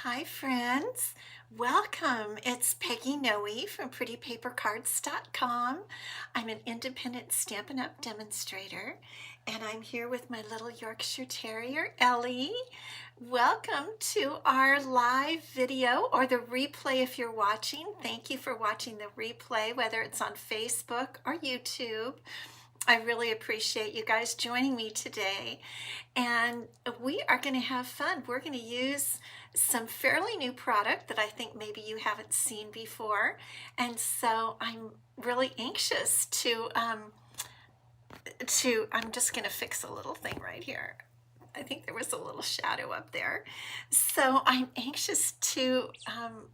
Hi, friends. Welcome. It's Peggy Noe from PrettyPaperCards.com. I'm an independent Stampin' Up! Demonstrator, and I'm here with my little Yorkshire Terrier, Ellie. Welcome to our live video, or the replay if you're watching. Thank you for watching the replay, whether it's on Facebook or YouTube. I really appreciate you guys joining me today, and we are going to have fun. We're going to use some fairly new product that I think maybe you haven't seen before, and so I'm really anxious I'm just going to fix a little thing right here. I think there was a little shadow up there. So I'm anxious to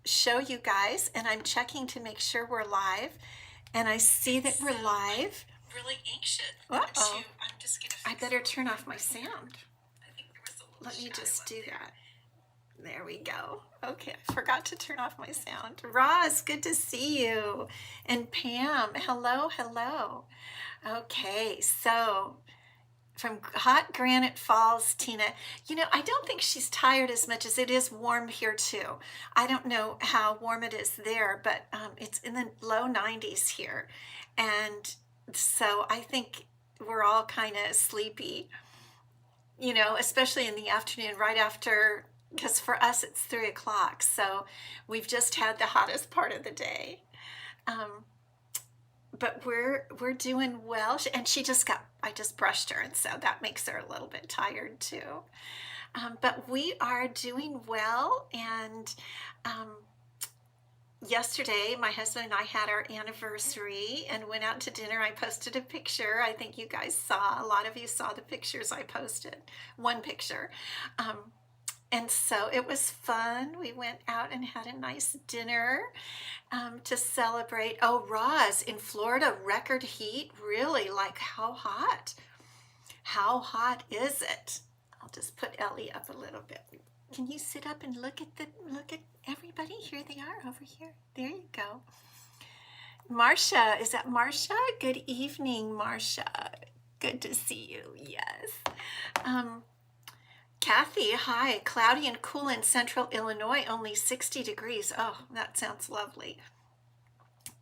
show you guys, and I'm checking to make sure we're live, and I see that we're live. Really anxious. Uh-oh. I better turn off my sound. Let me just do that. There we go. Okay, I forgot to turn off my sound. Roz, good to see you. And Pam, hello, hello. Okay, so from Hot Granite Falls, Tina. You know, I don't think she's tired as much as it is warm here too. I don't know how warm it is there, but it's in the low 90s here. And so I think we're all kind of sleepy, you know, especially in the afternoon, right after, because for us it's 3 o'clock. So we've just had the hottest part of the day. But we're doing well. And I just brushed her, and so that makes her a little bit tired too. But we are doing well, and yesterday my husband and I had our anniversary and went out to dinner. I posted a picture. I think you guys saw, a lot of you saw the pictures I posted, one picture. And so it was fun. We went out and had a nice dinner to celebrate. Oh, Roz, in Florida, record heat? Really? Like how hot? How hot is it? I'll just put Ellie up a little bit. Can you sit up and look at everybody? Here they are over here. There you go. Marcia, is that Marcia? Good evening, Marcia. Good to see you. Yes. Kathy, hi. Cloudy and cool in central Illinois, only 60 degrees. Oh, that sounds lovely.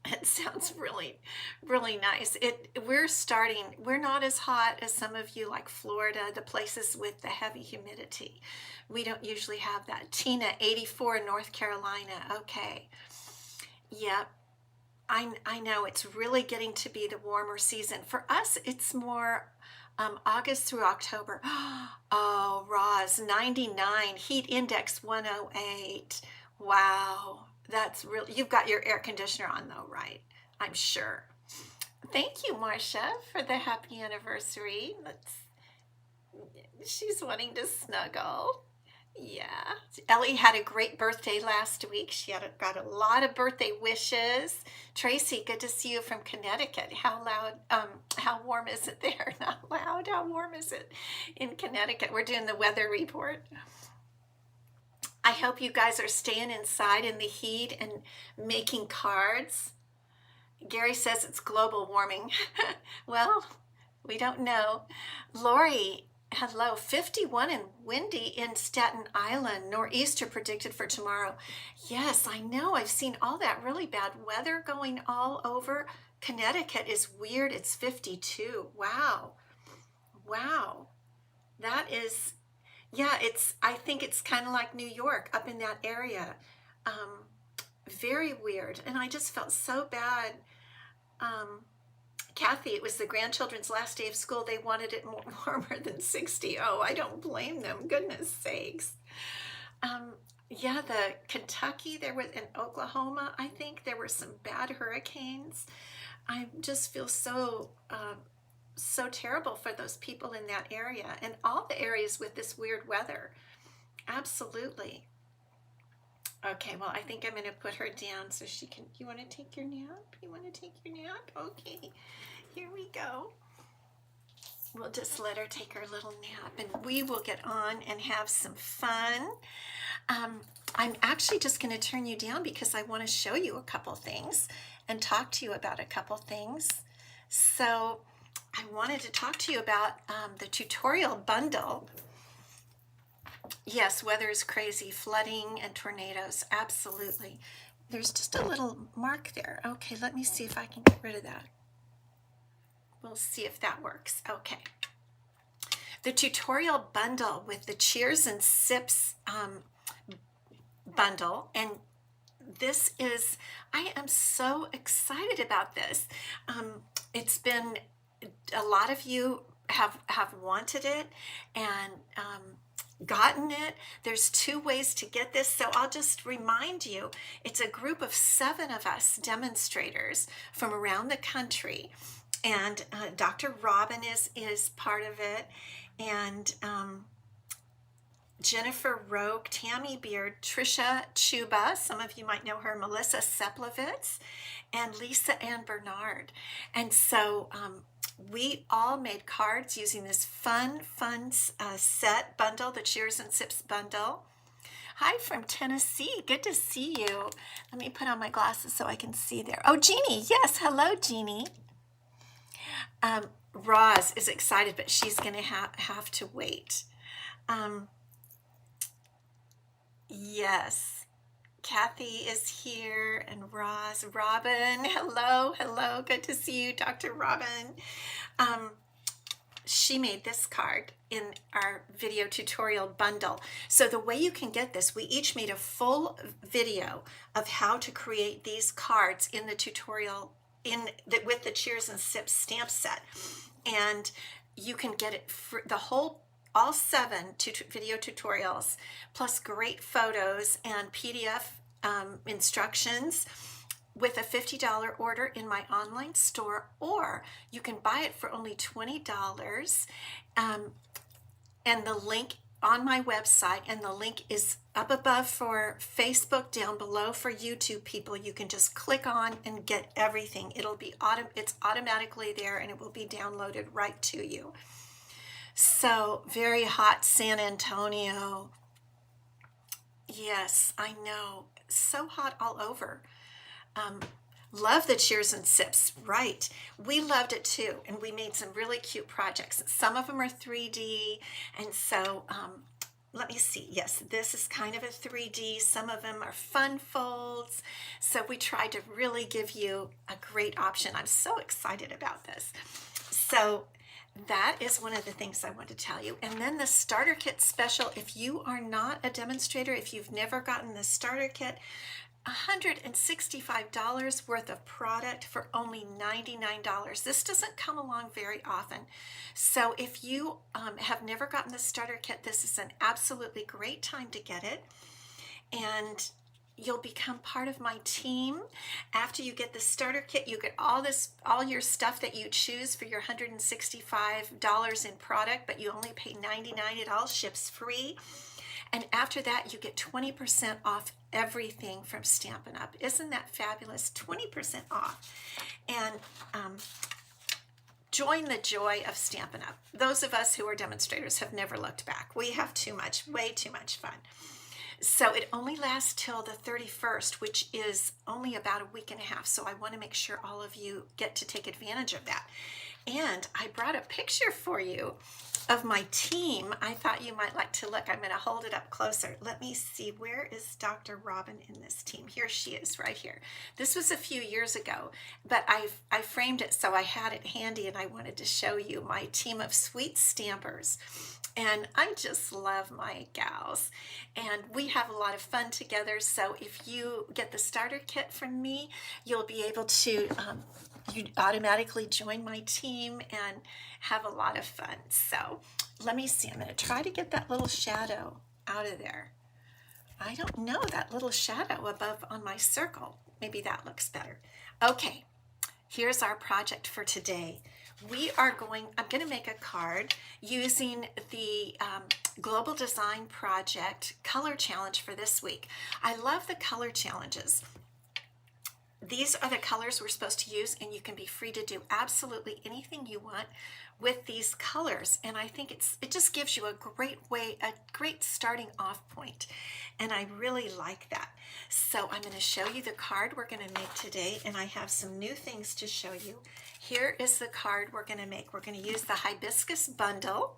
It sounds really, really nice. We're not as hot as some of you like Florida, the places with the heavy humidity. We don't usually have that. Tina, 84 in North Carolina. Okay. Yep. I know it's really getting to be the warmer season. For us, it's more August through October. Oh, Roz, 99, heat index 108. Wow. That's really, you've got your air conditioner on though, right? I'm sure. Thank you, Marcia, for the happy anniversary. She's wanting to snuggle. Yeah. Ellie had a great birthday last week. She got a lot of birthday wishes. Tracy, good to see you from Connecticut. How warm is it there? Not loud. How warm is it in Connecticut? We're doing the weather report. I hope you guys are staying inside in the heat and making cards. Gary says it's global warming. Well, we don't know. Lori, hello. 51 and windy in Staten Island. Nor'easter predicted for tomorrow. Yes, I know. I've seen all that really bad weather going all over. Connecticut is weird. It's 52. Wow. Wow. That is... Yeah, I think it's kind of like New York up in that area. Very weird. And I just felt so bad. Kathy, it was the grandchildren's last day of school. They wanted it more warmer than 60. Oh, I don't blame them. Goodness sakes. Yeah, the Kentucky, there was in Oklahoma, I think there were some bad hurricanes. I just feel so terrible for those people in that area and all the areas with this weird weather. Absolutely. Okay, well, I think I'm going to put her down so she can... You want to take your nap? You want to take your nap? Okay, here we go. We'll just let her take her little nap, and we will get on and have some fun. I'm actually just going to turn you down because I want to show you a couple things and talk to you about a couple things. So I wanted to talk to you about the tutorial bundle Yes, weather is crazy, flooding and tornadoes, absolutely. There's just a little mark there. Okay, let me see if I can get rid of that. We'll see if that works. Okay. The tutorial bundle with the Cheers and Sips bundle, and this is, I am so excited about this. It's been, a lot of you have wanted it and gotten it. There's 2 ways to get this, so I'll just remind you, it's a group of 7 of us demonstrators from around the country, and Dr. Robin is part of it, and Jennifer Rogue, Tammy Beard, Trisha Chuba, some of you might know her, Melissa Seplovitz, and Lisa Ann Bernard. And so we all made cards using this fun set bundle, the Cheers and Sips bundle. Hi from Tennessee. Good to see you. Let me put on my glasses so I can see there. Oh, Jeannie. Yes. Hello, Jeannie. Roz is excited, but she's going to have to wait. Yes. Kathy is here, and Roz, Robin, hello, good to see you, Dr. Robin. She made this card in our video tutorial bundle. So the way you can get this, we each made a full video of how to create these cards in the tutorial with the Cheers and Sips stamp set, and you can get it for the whole, all 7 video tutorials, plus great photos and PDF instructions with a $50 order in my online store, or you can buy it for only $20. And the link on my website, and the link is up above for Facebook, down below for YouTube people. You can just click on and get everything. It'll be it's automatically there, and it will be downloaded right to you. So very hot San Antonio. Yes, I know. So hot all over. Love the Cheers and Sips, right? We loved it too, and we made some really cute projects. Some of them are 3D, and so let me see. Yes, this is kind of a 3D. Some of them are fun folds. So we tried to really give you a great option. I'm so excited about this. So that is one of the things I want to tell you. And then the starter kit special, if you are not a demonstrator, if you've never gotten the starter kit, $165 worth of product for only $99. This doesn't come along very often. So if you have never gotten the starter kit, this is an absolutely great time to get it. And you'll become part of my team. After you get the starter kit, you get all your stuff that you choose for your $165 in product, but you only pay $99. It all ships free. And after that, you get 20% off everything from Stampin' Up. Isn't that fabulous? 20% off. And join the joy of Stampin' Up. Those of us who are demonstrators have never looked back. We have way too much fun. So it only lasts till the 31st, which is only about a week and a half. So I want to make sure all of you get to take advantage of that. And I brought a picture for you of my team. I thought you might like to look. I'm going to hold it up closer. Let me see. Where is Dr. Robin in this team? Here she is, right here. This was a few years ago, but I framed it so I had it handy, and I wanted to show you my team of sweet stampers. And I just love my gals, and we have a lot of fun together. So if you get the starter kit from me, you'll be able to you automatically join my team and have a lot of fun. So let me see. I'm going to try to get that little shadow out of there. I don't know, that little shadow above on my circle. Maybe that looks better. Okay, here's our project for today. I'm going to make a card using the Global Design Project Color Challenge for this week. I love the color challenges. These are the colors we're supposed to use, and you can be free to do absolutely anything you want with these colors. And I think it just gives you a great starting off point. And I really like that. So I'm going to show you the card we're going to make today, and I have some new things to show you. Here is the card we're going to make. We're going to use the Hibiscus bundle,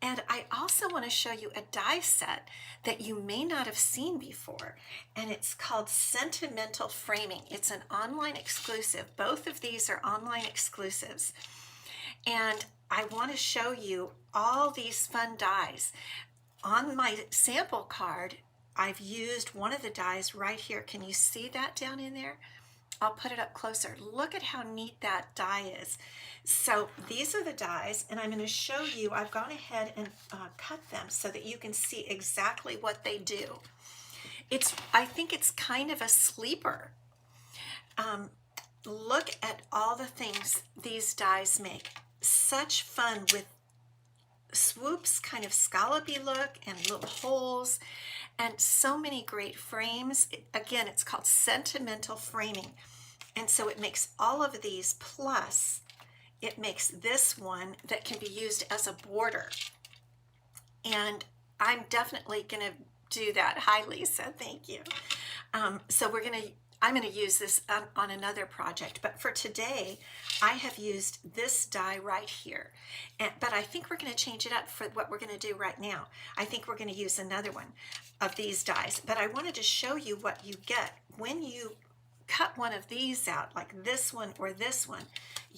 And I also want to show you a die set that you may not have seen before, and it's called Sentimental Framing. It's an online exclusive. Both of these are online exclusives. And I want to show you all these fun dies. On my sample card, I've used one of the dies right here. Can you see that down in there? I'll put it up closer. Look at how neat that die is. So these are the dies, and I'm going to show you, I've gone ahead and cut them so that you can see exactly what they do. I think it's kind of a sleeper. Look at all the things these dies make. Such fun with swoops, kind of scallopy look, and little holes, and so many great frames. Again, it's called Sentimental Framing. And so it makes all of these, plus it makes this one that can be used as a border. And I'm definitely going to do that. Hi, Lisa. Thank you. So I'm going to use this on another project, but for today, I have used this die right here. But I think we're going to change it up for what we're going to do right now. I think we're going to use another one of these dies, but I wanted to show you what you get when you cut one of these out, like this one or this one.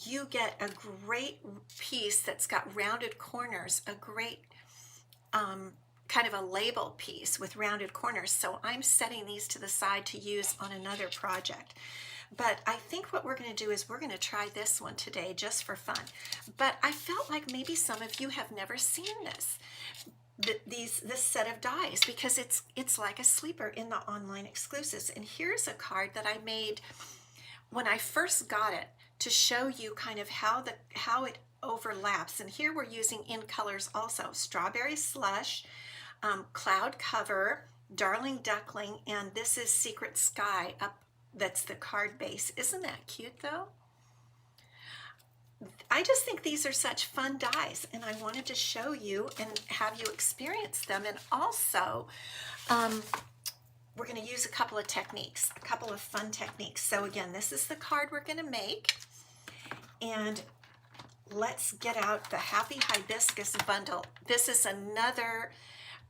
You get a great piece that's got rounded corners, a great kind of a label piece with rounded corners. So I'm setting these to the side to use on another project. But I think what we're going to do is we're going to try this one today just for fun. But I felt like maybe some of you have never seen this set of dies, because it's like a sleeper in the online exclusives. And here's a card that I made when I first got it to show you kind of how it overlaps. And here we're using in colors also: Strawberry Slush, Cloud Cover, Darling Duckling, and this is Secret Sky up. That's the card base. Isn't that cute though? I just think these are such fun dies, and I wanted to show you and have you experience them. And also, we're going to use a couple of techniques, a couple of fun techniques. So again, this is the card we're going to make, and let's get out the Happy Hibiscus bundle. This is another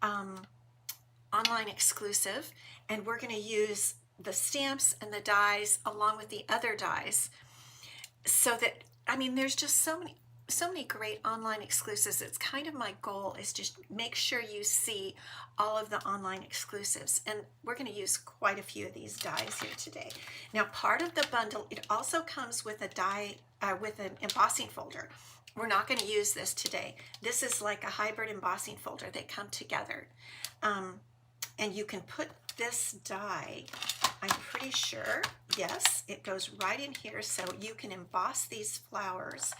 online exclusive, and we're going to use the stamps and the dies along with the other dies, so that, I mean, there's just so many great online exclusives. It's kind of my goal is just make sure you see all of the online exclusives, and we're going to use quite a few of these dies here today. Now, part of the bundle, it also comes with a die with an embossing folder. We're not going to use this today. This is like a hybrid embossing folder. They come together. And you can put this die, I'm pretty sure, yes, it goes right in here, so you can emboss these flowers.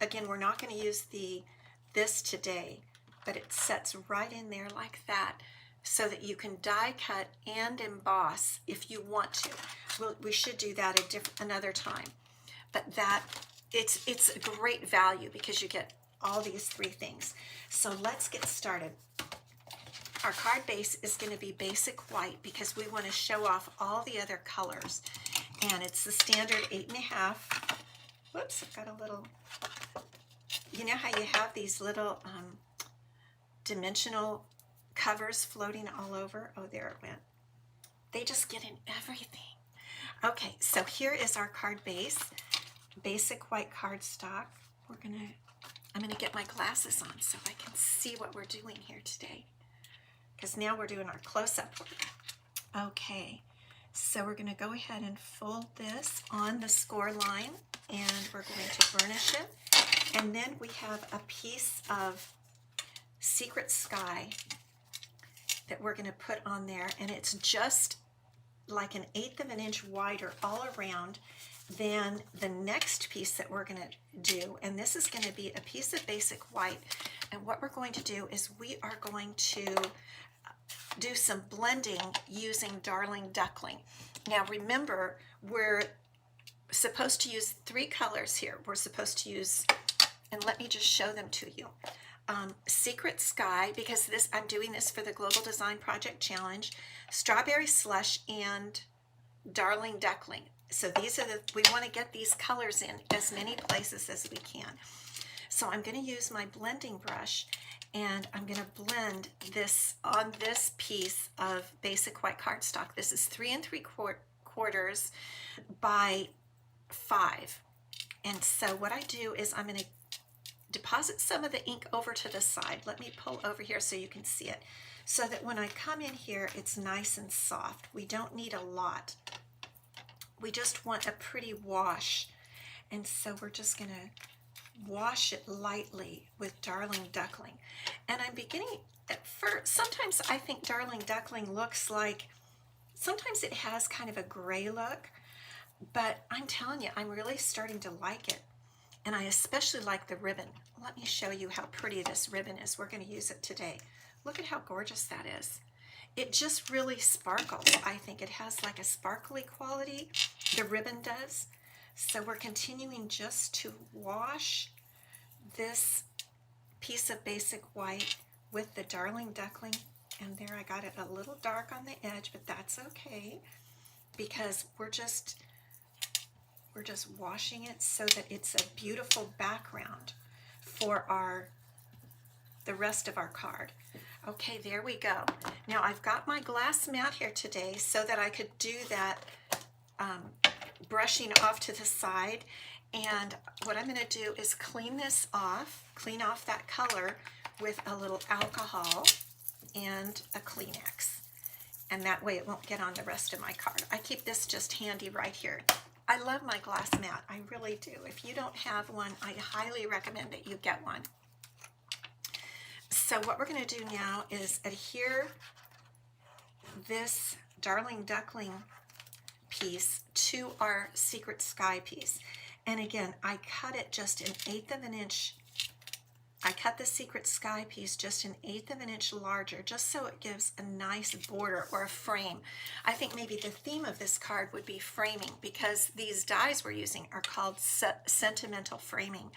Again, we're not going to use this today, but it sets right in there like that, so that you can die cut and emboss if you want to. We should do that another time. But it's a great value because you get all these three things. So let's get started. Our card base is going to be basic white because we want to show off all the other colors. And it's the standard 8.5. Whoops, I've got a little, you know how you have these little dimensional covers floating all over? Oh, there it went. They just get in everything. Okay, so here is our card base. Basic white cardstock. I'm gonna get my glasses on so I can see what we're doing here today, because now we're doing our close-up work. Okay, so we're gonna go ahead and fold this on the score line, and we're going to burnish it. And then we have a piece of Secret Sky that we're gonna put on there, and it's just like 1/8 of an inch wider all around than the next piece that we're going to do. And this is going to be a piece of basic white. And what we're going to do is we are going to do some blending using Darling Duckling. Now remember, we're supposed to use 3 colors here. We're supposed to use, and let me just show them to you. Secret Sky, because I'm doing this for the Global Design Project Challenge, Strawberry Slush, and Darling Duckling. So we want to get these colors in as many places as we can. So I'm going to use my blending brush, And I'm going to blend this on this piece of basic white cardstock. This is 3 3/4 by 5. And so what I do is I'm going to deposit some of the ink over to the side. Let me pull over here so you can see it, so that when I come in here, it's nice and soft. We don't need a lot. We just want a pretty wash. And so we're just going to wash it lightly with Darling Duckling. And I'm beginning at first, sometimes I think Darling Duckling looks like, sometimes it has kind of a gray look, but I'm telling you, I'm really starting to like it. And I especially like the ribbon. Let me show you how pretty this ribbon is. We're going to use it today. Look at how gorgeous that is. It just really sparkles. I think it has like a sparkly quality. The ribbon does. So we're continuing just to wash this piece of basic white with the Darling Duckling. And there, I got it a little dark on the edge, but that's okay, because we're just washing it so that it's a beautiful background for the rest of our card. Okay, there we go. Now I've got my glass mat here today so that I could do that brushing off to the side. And what I'm going to do is clean off that color with a little alcohol and a Kleenex. And that way it won't get on the rest of my card. I keep this just handy right here. I love my glass mat, I really do. If you don't have one, I highly recommend that you get one. So what we're going to do now is adhere this Darling Duckling piece to our Secret Sky piece. And again, I cut it just 1/8 of an inch. I cut the Secret Sky piece just 1/8 of an inch larger, just so it gives a nice border or a frame. I think maybe the theme of this card would be framing, because these dies we're using are called Sentimental framing.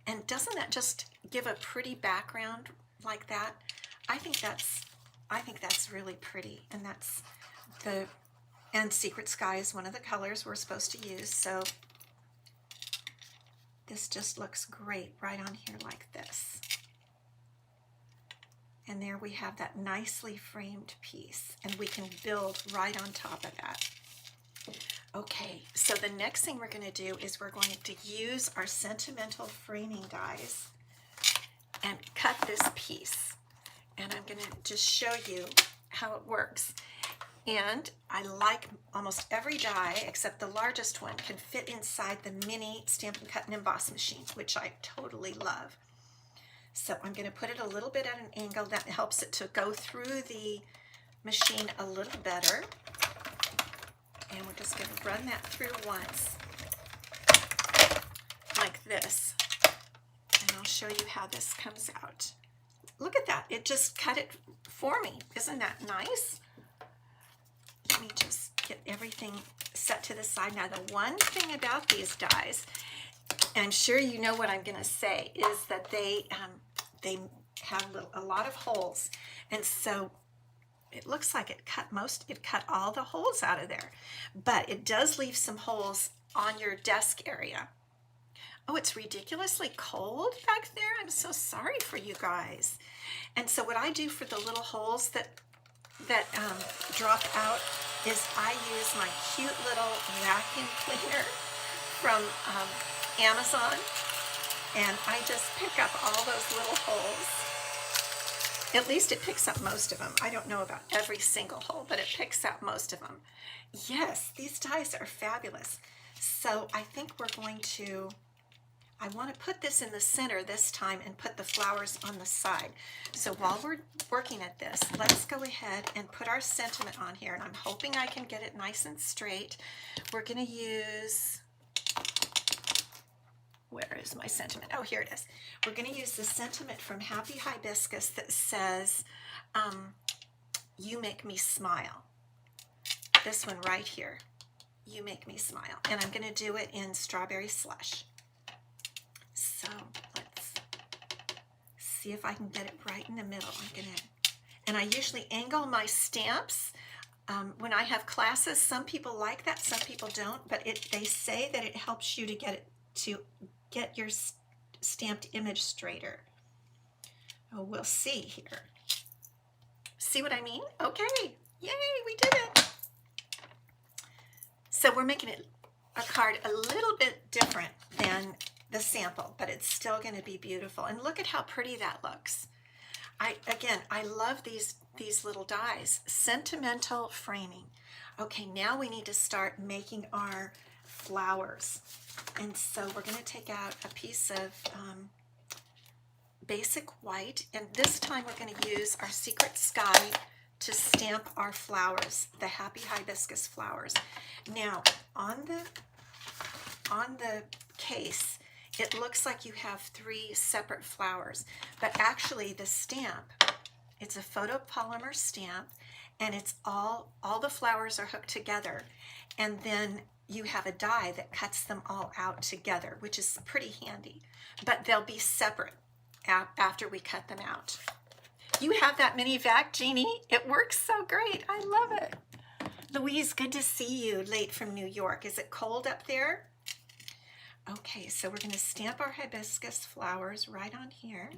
And doesn't that just give a pretty background like that? I think that's really pretty. And and Secret Sky is one of the colors we're supposed to use. So this just looks great right on here like this. And there we have that nicely framed piece, and we can build right on top of that. Okay, so the next thing we're going to do is we're going to use our Sentimental framing dies and cut this piece. And I'm going to just show you how it works. And I like almost every die, except the largest one, can fit inside the mini Stampin' Cut and Emboss machine, which I totally love. So I'm going to put it a little bit at an angle that helps it to go through the machine a little better. And we're just going to run that through once, like this. And I'll show you how this comes out. Look at that. It just cut it for me. Isn't that nice? Let me just get everything set to the side. Now, the one thing about these dies, and I'm sure you know what I'm going to say, is that they have a lot of holes. And so it looks like it cut all the holes out of there. But it does leave some holes on your desk area. Oh, it's ridiculously cold back there. I'm so sorry for you guys. And so what I do for the little holes that drop out is I use my cute little vacuum cleaner from Amazon, and I just pick up all those little holes. At least it picks up most of them. I don't know about every single hole, but it picks up most of them. Yes, these dies are fabulous. So I think I want to put this in the center this time and put the flowers on the side. So while we're working at this, let's go ahead and put our sentiment on here. And I'm hoping I can get it nice and straight. We're going to use, where is my sentiment? Oh, here it is. We're going to use the sentiment from Happy Hibiscus that says, you make me smile. This one right here, you make me smile. And I'm going to do it in Strawberry Slush. So let's see if I can get it right in the middle. And I usually angle my stamps when I have classes. Some people like that, some people don't, but they say that it helps you to get your stamped image straighter. Oh, we'll see here. See what I mean? Okay, yay, we did it. So we're making it a card a little bit different than the sample, but it's still going to be beautiful. And look at how pretty that looks. I love these little dies. Sentimental framing. Okay, now we need to start making our flowers. And so we're going to take out a piece of basic white, and this time we're going to use our Secret Sky to stamp our flowers, the happy hibiscus flowers. Now, on the case, it looks like you have 3 separate flowers, but actually the stamp, it's a photopolymer stamp, and it's all the flowers are hooked together, and then you have a die that cuts them all out together, which is pretty handy, but they'll be separate after we cut them out. You have that mini vac, Jeannie. It works so great. I love it. Louise, good to see you late from New York. Is it cold up there? Okay, so we're going to stamp our hibiscus flowers right on here.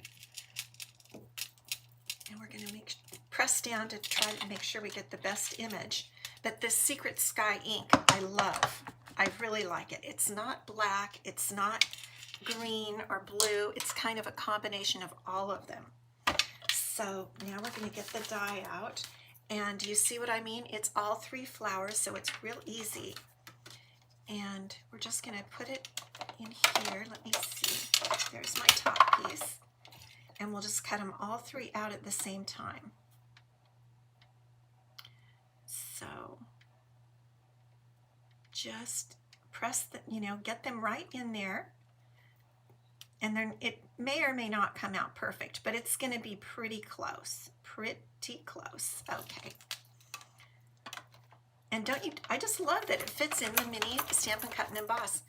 And we're going to press down to try to make sure we get the best image. But this Secret Sky ink, I love. I really like it. It's not black. It's not green or blue. It's kind of a combination of all of them. So now we're going to get the die out, and you see what I mean? It's all 3 flowers, so it's real easy. And we're just going to put it in here. Let me see. There's my top piece. And we'll just cut them all 3 out at the same time. So just press the, get them right in there. And then it may or may not come out perfect, but it's going to be pretty close. Pretty close. Okay. And don't you, I just love that it fits in the mini Stampin' Cut and Emboss.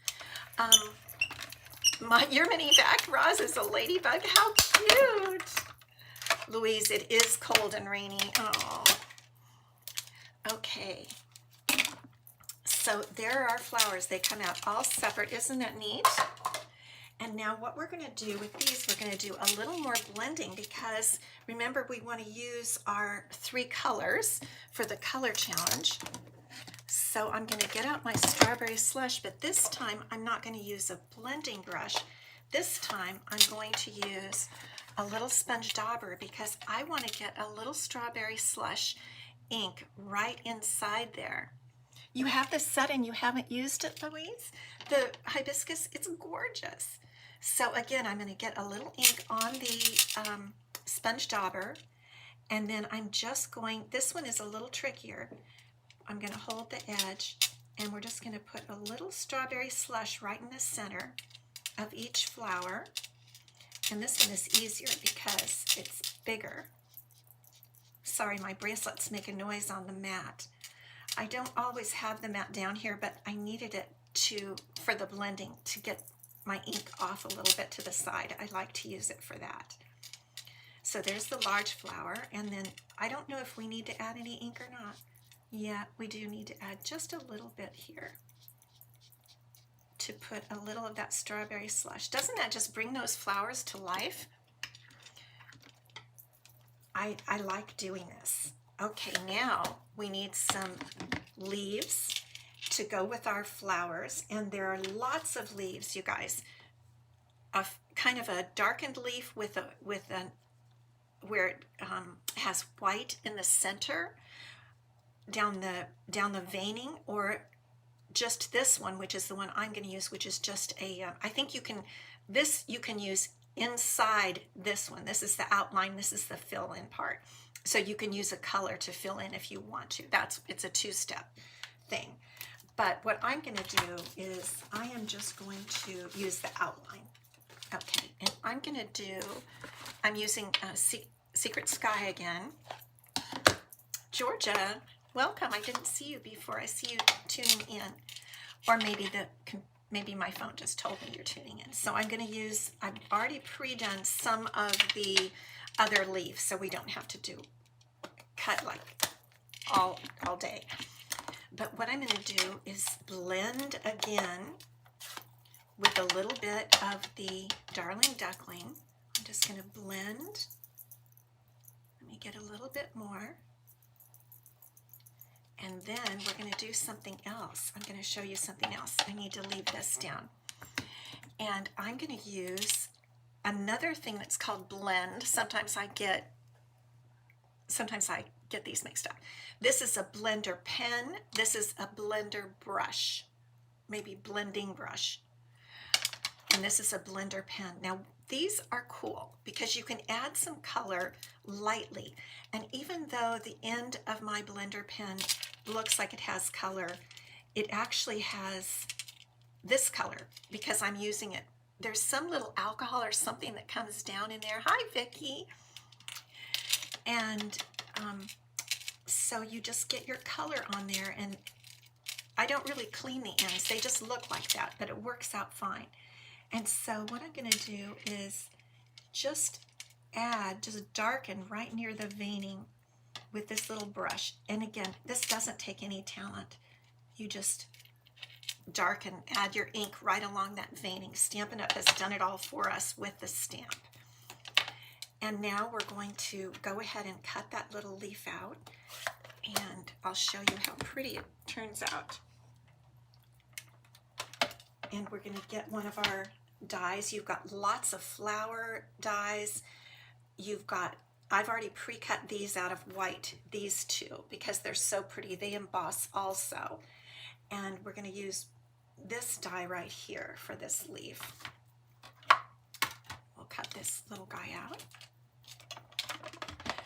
Your mini vac, Roz, is a ladybug. How cute. Louise, it is cold and rainy. Oh. Okay. So there are our flowers. They come out all separate. Isn't that neat? And now what we're going to do with these, we're going to do a little more blending, because remember we want to use our 3 colors for the color challenge. So I'm going to get out my strawberry slush, but this time I'm not going to use a blending brush. This time I'm going to use a little sponge dauber, because I want to get a little strawberry slush ink right inside there. You have this set and you haven't used it, Louise? The hibiscus, it's gorgeous. So again, I'm going to get a little ink on the sponge dauber, and then I'm just going, this one is a little trickier. I'm going to hold the edge, and we're just going to put a little strawberry slush right in the center of each flower. And this one is easier because it's bigger. Sorry, my bracelets make a noise on the mat. I don't always have the mat down here, but I needed it for the blending to get my ink off a little bit to the side. I like to use it for that. So there's the large flower, and then I don't know if we need to add any ink or not. Yeah, we do need to add just a little bit here to put a little of that strawberry slush. Doesn't that just bring those flowers to life? I like doing this. Okay, now we need some leaves to go with our flowers, and there are lots of leaves, you guys. Kind of a darkened leaf with where it has white in the center down the veining, or just this one, which is the one I'm going to use, which is just a I think you can use inside this one. This is the outline, this is the fill-in part. So you can use a color to fill in if you want to. It's a 2-step thing. But what I'm going to do is I am just going to use the outline. Okay, and I'm using Secret Sky again. Georgia, welcome. I didn't see you before. I see you tuning in. Or maybe my phone just told me you're tuning in. So I'm going to use, I've already pre-done some of the other leaves, so we don't have to cut like all day. But what I'm going to do is blend again with a little bit of the Darling Duckling. I'm just going to blend get a little bit more. And then we're going to do something else. I'm going to show you something else. I need to leave this down. And I'm going to use another thing that's called blend. Sometimes I get these mixed up. This is a blender pen. This is a blender brush, maybe blending brush. And this is a blender pen. Now, these are cool because you can add some color lightly. And even though the end of my blender pen looks like it has color, it actually has this color because I'm using it. There's some little alcohol or something that comes down in there. Hi, Vicki. And so you just get your color on there, and I don't really clean the ends. They just look like that, but it works out fine. And so what I'm going to do is just darken right near the veining with this little brush. And again, this doesn't take any talent. You just darken, add your ink right along that veining. Stampin' Up! Has done it all for us with the stamp. And now we're going to go ahead and cut that little leaf out, and I'll show you how pretty it turns out. And we're going to get one of our dies. You've got lots of flower dies. I've already pre-cut these out of white, these two, because they're so pretty. They emboss also. And we're going to use this die right here for this leaf. We'll cut this little guy out.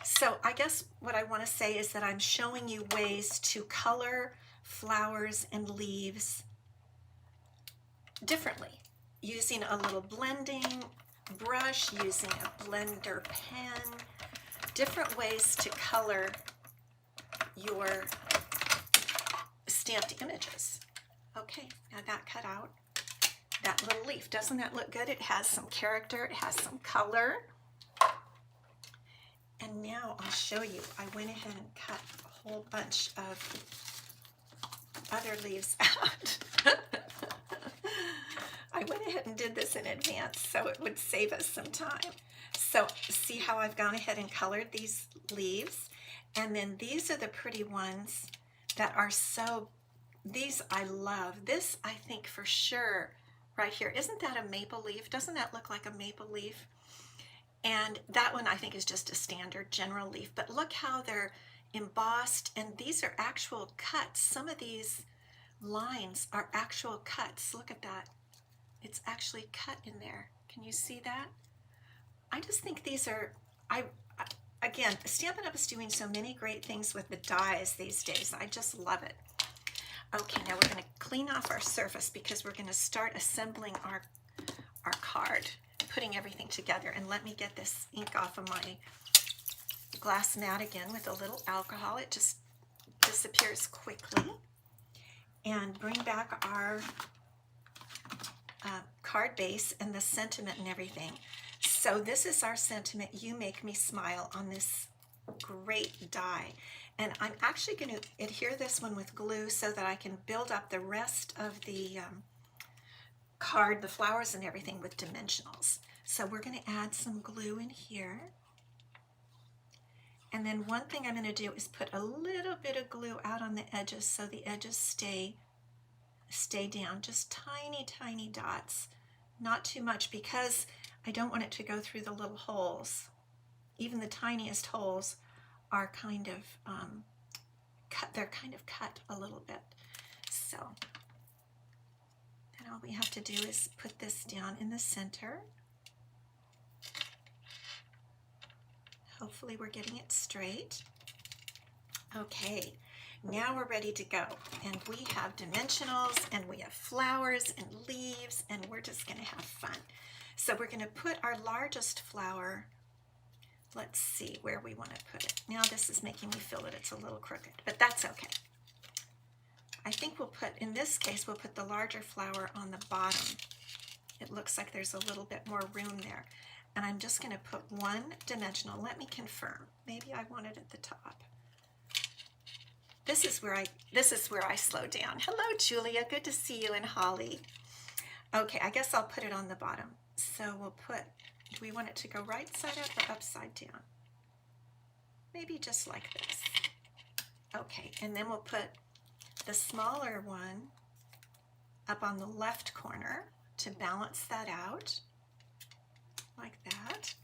So I guess what I want to say is that I'm showing you ways to color flowers and leaves differently, using a little blending brush, using a blender pen, different ways to color your stamped images. Okay, now that cut out that little leaf. Doesn't that look good? It has some character, it has some color. And now I'll show you. I went ahead and cut a whole bunch of other leaves out. I went ahead and did this in advance so it would save us some time. So see how I've gone ahead and colored these leaves? And then these are the pretty ones that are these I love. This I think for sure right here. Isn't that a maple leaf? Doesn't that look like a maple leaf? And that one I think is just a standard general leaf, but look how they're embossed, and these are actual cuts. Some of these lines are actual cuts. Look at that. It's actually cut in there. Can you see that? I just think these are, again, Stampin' Up! Is doing so many great things with the dies these days. I just love it. Okay, now we're going to clean off our surface because we're going to start assembling our card, putting everything together. And let me get this ink off of my glass mat again with a little alcohol. It just disappears quickly. And bring back our card base and the sentiment and everything. So this is our sentiment, You Make Me Smile, on this great die. And I'm actually going to adhere this one with glue so that I can build up the rest of the card, the flowers and everything, with dimensionals. So we're going to add some glue in here. And then one thing I'm going to do is put a little bit of glue out on the edges so the edges stay down, just tiny, tiny dots. Not too much because I don't want it to go through the little holes. Even the tiniest holes are kind of cut. They're kind of cut a little bit. So then all we have to do is put this down in the center. Hopefully we're getting it straight. Okay, now we're ready to go. And we have dimensionals, and we have flowers and leaves, and we're just going to have fun. So we're going to put our largest flower, let's see where we want to put it. Now this is making me feel that it's a little crooked, but that's okay. I think we'll put, in this case, we'll put the larger flower on the bottom. It looks like there's a little bit more room there. And I'm just going to put one dimensional. Let me confirm. Maybe I want it at the top. This is where I slow down. Hello, Julia. Good to see you, and Holly. Okay, I guess I'll put it on the bottom. So we'll put, do we want it to go right side up or upside down? maybe just like this. Okay, and then we'll put the smaller one up on the left corner to balance that out, like that.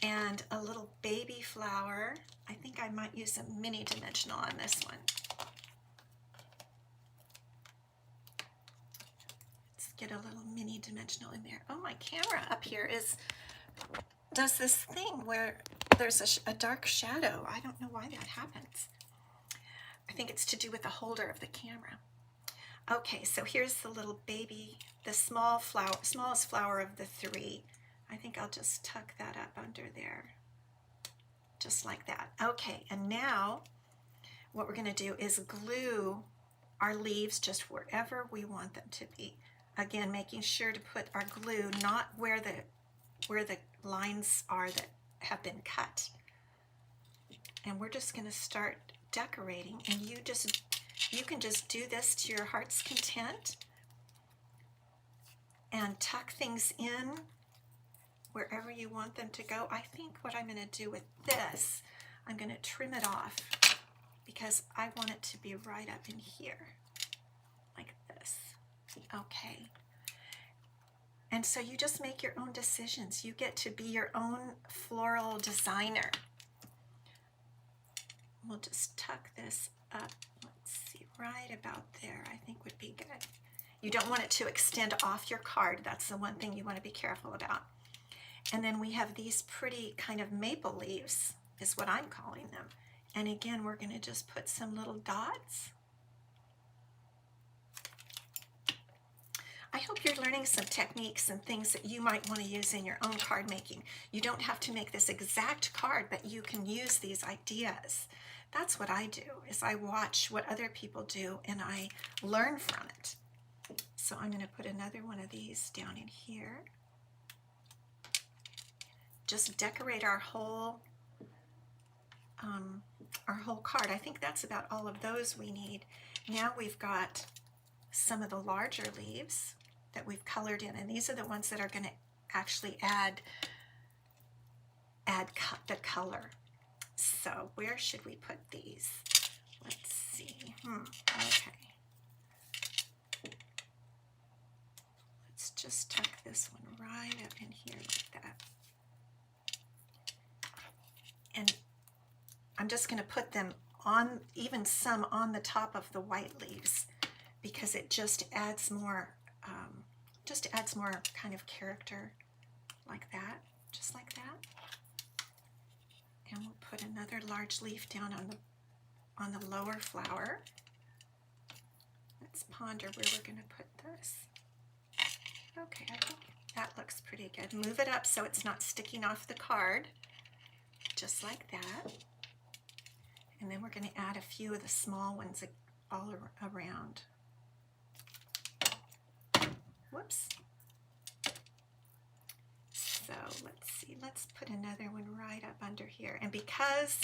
And a little baby flower. I think I might use a mini dimensional on this one. Let's get a little mini dimensional in there. Oh, my camera up here does this thing where there's a dark shadow. I don't know why that happens. I think it's to do with the holder of the camera. Okay, so here's the little baby, the smallest flower of the three. I think I'll just tuck that up under there, just like that. Okay, and now what we're going to do is glue our leaves just wherever we want them to be. Again, making sure to put our glue not where the lines are that have been cut. And we're just going to start decorating, and you can just do this to your heart's content and tuck things in wherever you want them to go. I think what I'm going to do with this, I'm going to trim it off because I want it to be right up in here, like this. Okay. And so you just make your own decisions. You get to be your own floral designer. We'll just tuck this up. Let's see, right about there, I think would be good. You don't want it to extend off your card. That's the one thing you want to be careful about. And then we have these pretty kind of maple leaves, is what I'm calling them. And again, we're going to just put some little dots. I hope you're learning some techniques and things that you might want to use in your own card making. You don't have to make this exact card, but you can use these ideas. That's what I do, is I watch what other people do and I learn from it. So I'm going to put another one of these down in here. Just decorate our whole card. I think that's about all of those we need. Now we've got some of the larger leaves that we've colored in, and these are the ones that are going to actually add the color. So where should we put these? Let's see. Okay. Let's just tuck this one right up in here like that. And I'm just going to put them on, even some on the top of the white leaves, because it just adds more kind of character, like that, just like that. And we'll put another large leaf down on the lower flower. Let's ponder where we're going to put this. Okay, I think that looks pretty good. Move it up so it's not sticking off the card, just like that. And then we're going to add a few of the small ones all around. Whoops. So let's see, let's put another one right up under here. And because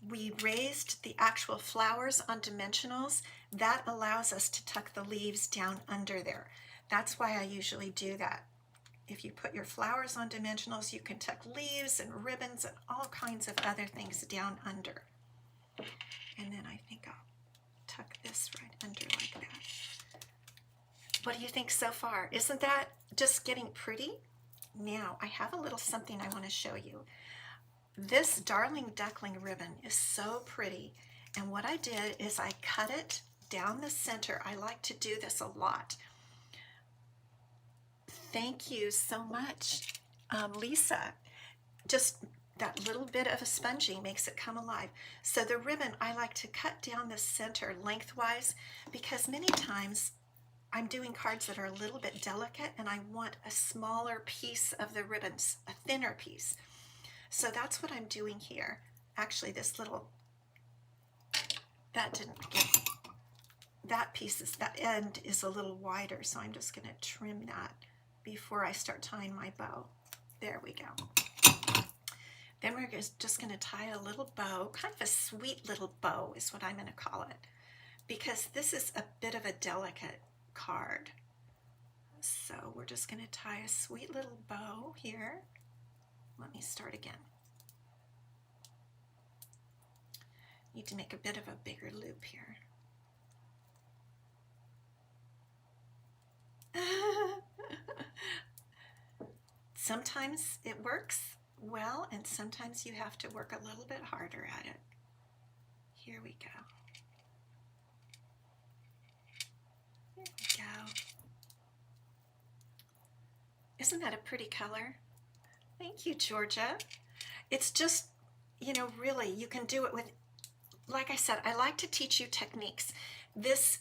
we raised the actual flowers on dimensionals, that allows us to tuck the leaves down under there. That's why I usually do that. If you put your flowers on dimensionals, you can tuck leaves and ribbons and all kinds of other things down under. And then I think I'll tuck this right under like that. What do you think so far? Isn't that just getting pretty? Now, I have a little something I want to show you. This Darling Duckling ribbon is so pretty, and what I did is I cut it down the center. I like to do this a lot. Thank you so much, Lisa. Just that little bit of a sponging makes it come alive. So the ribbon, I like to cut down the center lengthwise, because many times I'm doing cards that are a little bit delicate and I want a smaller piece of the ribbons, a thinner piece. So that's what I'm doing here. Actually, this little, that end is a little wider, so I'm just going to trim that before I start tying my bow. There we go. Then we're just going to tie a little bow, kind of a sweet little bow is what I'm going to call it, because this is a bit of a delicate card. So we're just going to tie a sweet little bow here. Let me start again. Need to make a bit of a bigger loop here. Sometimes it works well, and sometimes you have to work a little bit harder at it. Here we go. There we go. Isn't that a pretty color? Thank you, Georgia. It's just, you know, really, you can do it with, like I said, I like to teach you techniques. This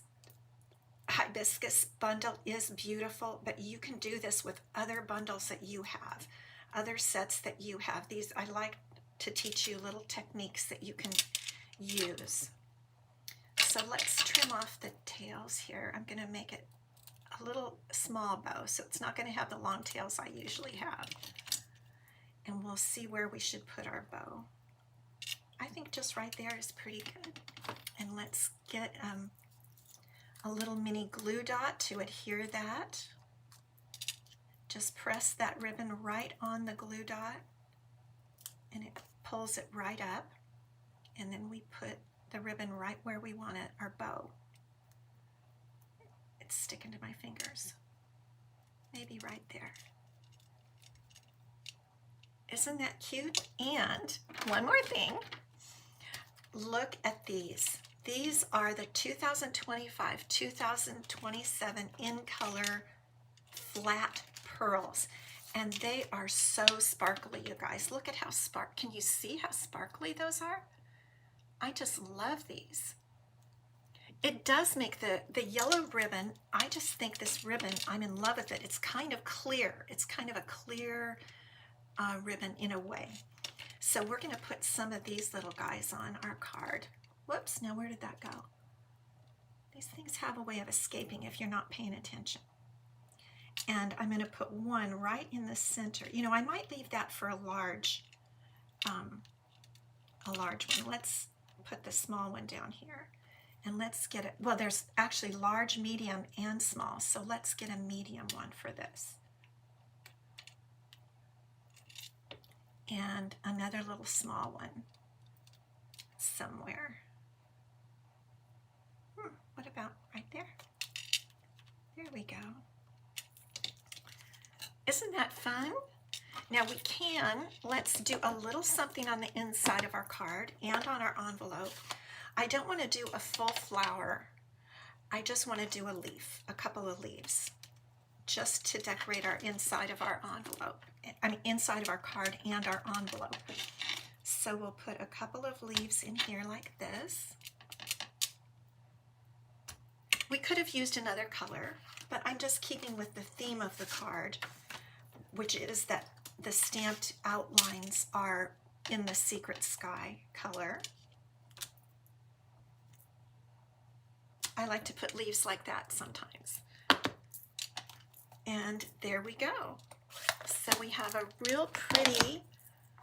hibiscus bundle is beautiful, but you can do this with other bundles that you have, other sets that you have. These, I like to teach you little techniques that you can use. So let's trim off the tails here. I'm going to make it a little small bow, so it's not going to have the long tails I usually have. And we'll see where we should put our bow. I think just right there is pretty good. And let's get a little mini glue dot to adhere that. Just press that ribbon right on the glue dot and it pulls it right up. And then we put the ribbon right where we want it, our bow. It's sticking to my fingers. Maybe right there. Isn't that cute? And one more thing, look at these. These are the 2025-2027 in color flat pearls, and they are so sparkly, you guys. Look at how can you see how sparkly those are? I just love these. It does make the yellow ribbon, I just think this ribbon, I'm in love with it. It's kind of clear. It's kind of a clear ribbon in a way. So we're going to put some of these little guys on our card. Whoops, now where did that go? These things have a way of escaping if you're not paying attention. And I'm going to put one right in the center. You know, I might leave that for a large one. Let's put the small one down here. And let's get it, well, there's actually large, medium, and small. So let's get a medium one for this. And another little small one somewhere. What about right there? There we go. Isn't that fun? Now we can, let's do a little something on the inside of our card and on our envelope. I don't want to do a full flower. I just want to do a leaf, a couple of leaves, just to decorate our inside of our envelope. I mean, inside of our card and our envelope. So we'll put a couple of leaves in here like this. We could have used another color, but I'm just keeping with the theme of the card, which is that the stamped outlines are in the Secret Sky color. I like to put leaves like that sometimes. And there we go. So we have a real pretty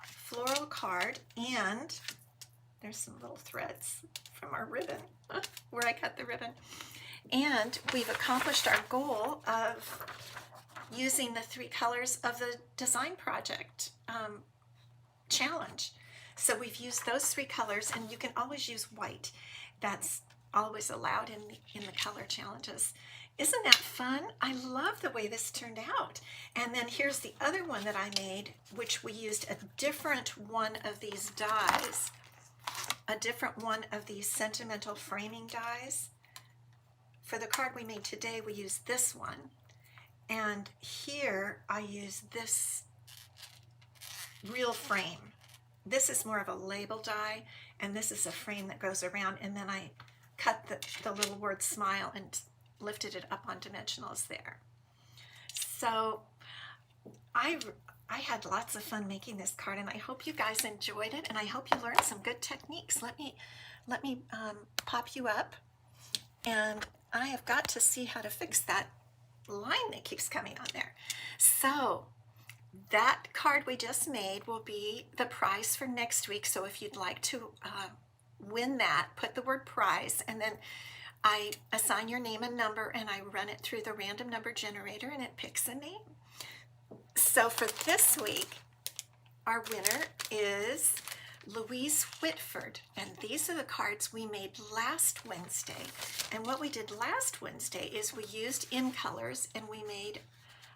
floral card, and there's some little threads from our ribbon where I cut the ribbon. And we've accomplished our goal of using the 3 colors of the design project challenge. So we've used those 3 colors, and you can always use white. That's always allowed in the color challenges. Isn't that fun? I love the way this turned out. And then here's the other one that I made, which we used a different one of these dies, a different one of these Sentimental framing dies. For the card we made today, we used this one. And here I use this real frame. This is more of a label die, and this is a frame that goes around, and then I cut the little word smile and lifted it up on dimensionals there. So I had lots of fun making this card, and I hope you guys enjoyed it, and I hope you learned some good techniques. Let me pop you up, and I have got to see how to fix that line that keeps coming on there. So that card we just made will be the prize for next week. So if you'd like to win that, put the word prize, and then I assign your name and number, and I run it through the random number generator, and it picks a name. So for this week, our winner is Louise Whitford, and these are the cards we made last Wednesday. And what we did last Wednesday is we used in colors, and we made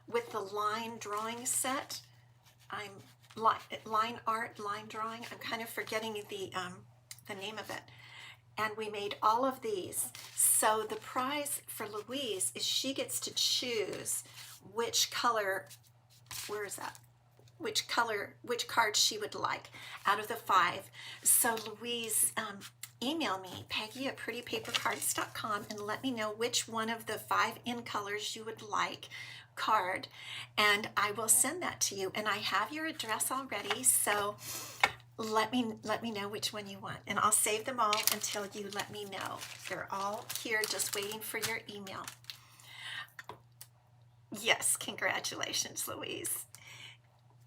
with the line drawing set. I'm line art, line drawing. I'm kind of forgetting the name of it. And we made all of these. So the prize for Louise is she gets to choose which color, where is that? Which card she would like out of the 5. So Louise, email me, Peggy at prettypapercards.com, and let me know which one of the 5 in colors you would like card, and I will send that to you. And I have your address already, so let me know which one you want, and I'll save them all until you let me know. They're all here just waiting for your email. Yes, congratulations, Louise.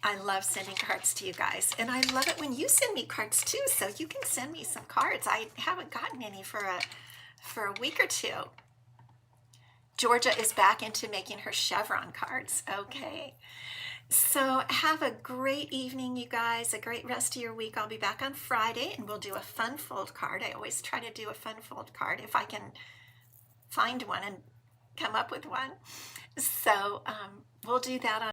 I love sending cards to you guys, and I love it when you send me cards too, so you can send me some cards. I haven't gotten any for a week or two. Georgia is back into making her chevron cards. Okay. So have a great evening, you guys, a great rest of your week. I'll be back on Friday, and we'll do a fun fold card. I always try to do a fun fold card if I can find one and come up with one. So we'll do that on